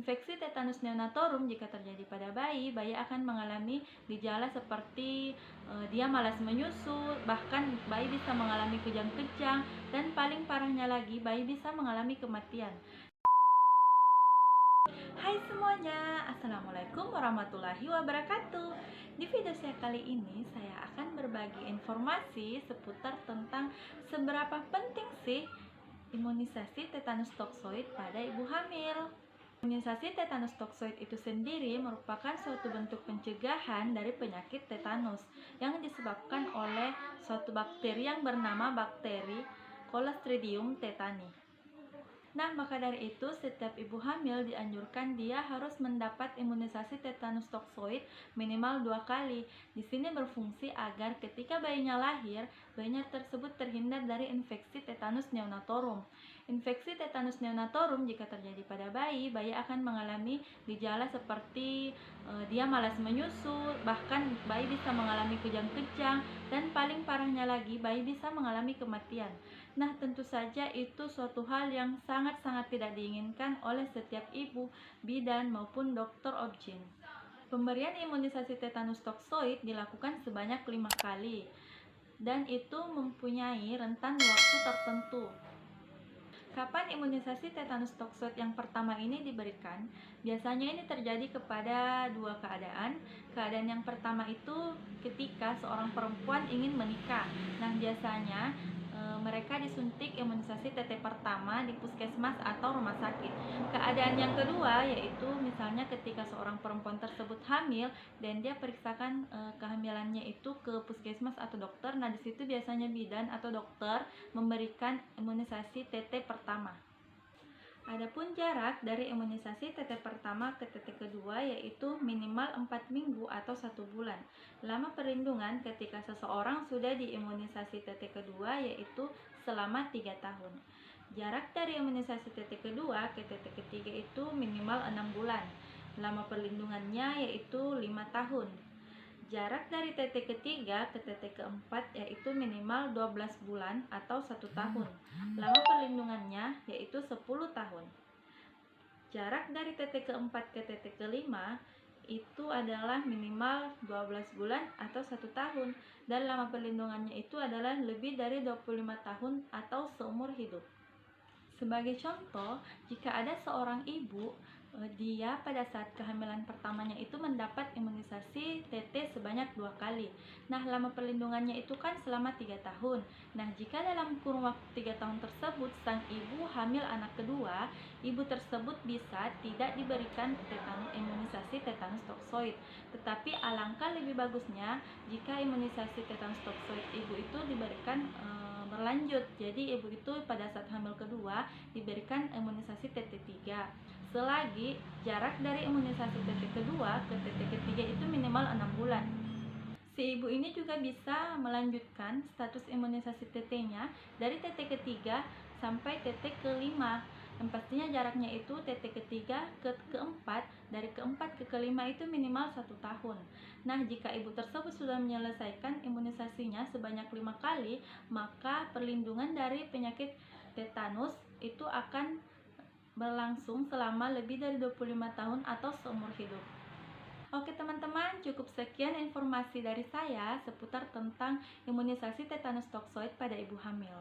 Infeksi tetanus neonatorum jika terjadi pada bayi, bayi akan mengalami gejala seperti dia malas menyusu, bahkan bayi bisa mengalami kejang-kejang, dan paling parahnya lagi, bayi bisa mengalami kematian. Hai semuanya, Assalamualaikum warahmatullahi wabarakatuh. Di video saya kali ini, saya akan berbagi informasi seputar tentang seberapa penting sih imunisasi tetanus toksoid pada ibu hamil. Imunisasi tetanus toksoid itu sendiri merupakan suatu bentuk pencegahan dari penyakit tetanus yang disebabkan oleh suatu bakteri yang bernama bakteri Clostridium tetani. Nah, maka dari itu setiap ibu hamil dianjurkan dia harus mendapat imunisasi tetanus toksoid minimal 2 kali. Di sini berfungsi agar ketika bayinya lahir, bayinya tersebut terhindar dari infeksi tetanus neonatorum. Infeksi tetanus neonatorum jika terjadi pada bayi, bayi akan mengalami gejala seperti dia malas menyusu, bahkan bayi bisa mengalami kejang-kejang, dan paling parahnya lagi, bayi bisa mengalami kematian. Nah, tentu saja itu suatu hal yang sangat-sangat tidak diinginkan oleh setiap ibu, bidan, maupun dokter obgyn. Pemberian imunisasi tetanus toksoid dilakukan sebanyak 5 kali, dan itu mempunyai rentan waktu tertentu. Kapan imunisasi tetanus toksoid yang pertama ini diberikan? Biasanya ini terjadi kepada dua keadaan. Keadaan yang pertama itu ketika seorang perempuan ingin menikah. Nah, biasanya mereka disuntik imunisasi TT pertama di puskesmas atau rumah sakit. Keadaan yang kedua yaitu misalnya ketika seorang perempuan tersebut hamil dan dia periksakan kehamilannya itu ke puskesmas atau dokter. Nah, di situ biasanya bidan atau dokter memberikan imunisasi TT pertama. Adapun jarak dari imunisasi TT pertama ke TT kedua yaitu minimal 4 minggu atau 1 bulan. Lama perlindungan ketika seseorang sudah diimunisasi TT kedua yaitu selama 3 tahun. Jarak dari imunisasi TT kedua ke TT ketiga itu minimal 6 bulan. Lama perlindungannya yaitu 5 tahun. Jarak dari TT ketiga ke TT keempat yaitu minimal 12 bulan atau 1 tahun. Lama perlindungannya yaitu 10 tahun. Jarak dari TT keempat ke TT kelima itu adalah minimal 12 bulan atau 1 tahun. Dan lama perlindungannya itu adalah lebih dari 25 tahun atau seumur hidup. Sebagai contoh, jika ada seorang ibu, dia pada saat kehamilan pertamanya itu mendapat imunisasi TT sebanyak 2 kali. Nah, lama perlindungannya itu kan selama 3 tahun. Nah, jika dalam kurun waktu 3 tahun tersebut sang ibu hamil anak kedua, ibu tersebut bisa tidak diberikan imunisasi tetanus toksoid. Tetapi alangkah lebih bagusnya jika imunisasi tetanus toksoid ibu itu diberikan berlanjut. Jadi ibu itu pada saat hamil kedua diberikan imunisasi TT3 selagi jarak dari imunisasi TT kedua ke TT ketiga itu minimal 6 bulan. Si ibu ini juga bisa melanjutkan status imunisasi TT-nya dari TT ketiga sampai TT kelima. Yang pastinya jaraknya itu TT ketiga ke keempat, dari keempat ke kelima itu minimal 1 tahun. Nah, jika ibu tersebut sudah menyelesaikan imunisasinya sebanyak 5 kali, maka perlindungan dari penyakit tetanus itu akan berlangsung selama lebih dari 25 tahun atau seumur hidup. Oke teman-teman, cukup sekian informasi dari saya seputar tentang imunisasi tetanus toksoid pada ibu hamil.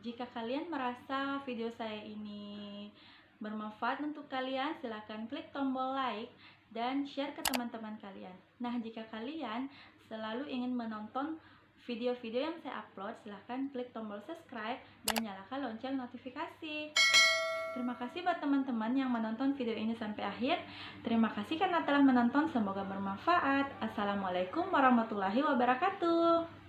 Jika kalian merasa video saya ini bermanfaat untuk kalian, silahkan klik tombol like dan share ke teman-teman kalian. Nah, jika kalian selalu ingin menonton video-video yang saya upload, silahkan klik tombol subscribe dan nyalakan lonceng notifikasi. Terima kasih buat teman-teman yang menonton video ini sampai akhir. Terima kasih karena telah menonton, semoga bermanfaat. Assalamualaikum warahmatullahi wabarakatuh.